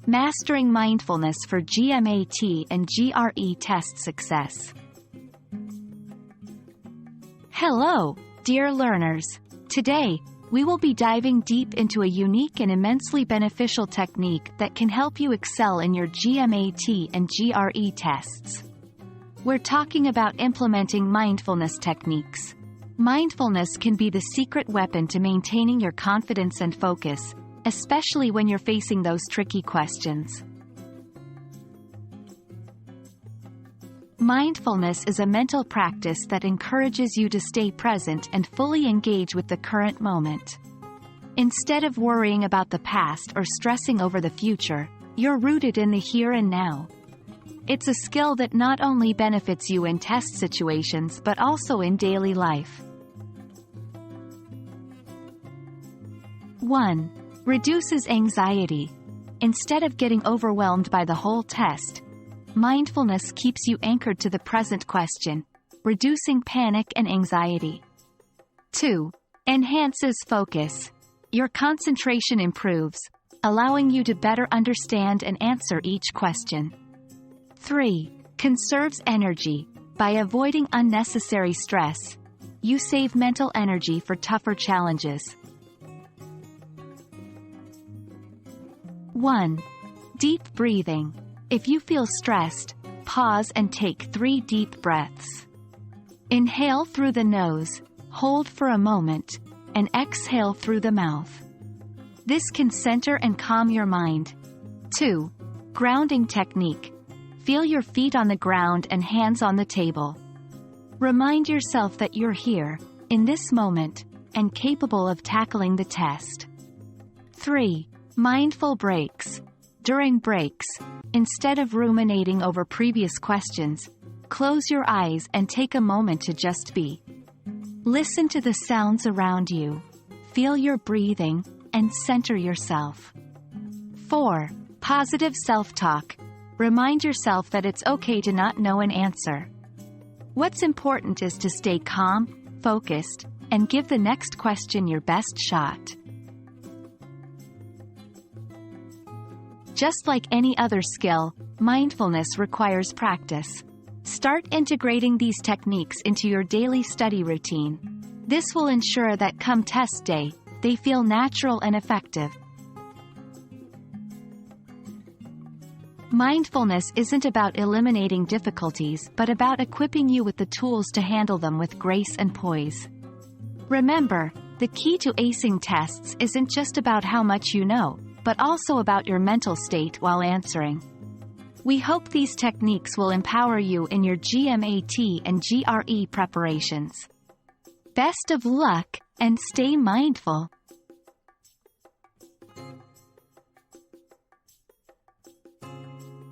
Mastering Mindfulness for GMAT and GRE Test Success. Hello, dear learners. Today, we will be diving deep into a unique and immensely beneficial technique that can help you excel in your GMAT and GRE tests. We're talking about implementing mindfulness techniques. Mindfulness can be the secret weapon to maintaining your confidence and focus, especially when you're facing those tricky questions. Mindfulness is a mental practice that encourages you to stay present and fully engage with the current moment. Instead of worrying about the past or stressing over the future, you're rooted in the here and now. It's a skill that not only benefits you in test situations but also in daily life. 1. Reduces anxiety. Instead of getting overwhelmed by the whole test, mindfulness keeps you anchored to the present question, reducing panic and anxiety. 2. Enhances focus. Your concentration improves, allowing you to better understand and answer each question. 3. Conserves energy. By avoiding unnecessary stress, you save mental energy for tougher challenges. 1. Deep breathing. If you feel stressed, pause and take 3 deep breaths. Inhale through the nose, hold for a moment, and exhale through the mouth. This can center and calm your mind. 2. Grounding technique. Feel your feet on the ground and hands on the table. Remind yourself that you're here, in this moment, and capable of tackling the test. 3. Mindful breaks. During breaks, instead of ruminating over previous questions, close your eyes and take a moment to just be. Listen to the sounds around you, feel your breathing, and center yourself. 4. Positive self-talk. Remind yourself that it's okay to not know an answer. What's important is to stay calm, focused, and give the next question your best shot. Just like any other skill, mindfulness requires practice. Start integrating these techniques into your daily study routine. This will ensure that come test day, they feel natural and effective. Mindfulness isn't about eliminating difficulties but about equipping you with the tools to handle them with grace and poise. Remember, the key to acing tests isn't just about how much you know, but also about your mental state while answering. We hope these techniques will empower you in your GMAT and GRE preparations. Best of luck, and stay mindful.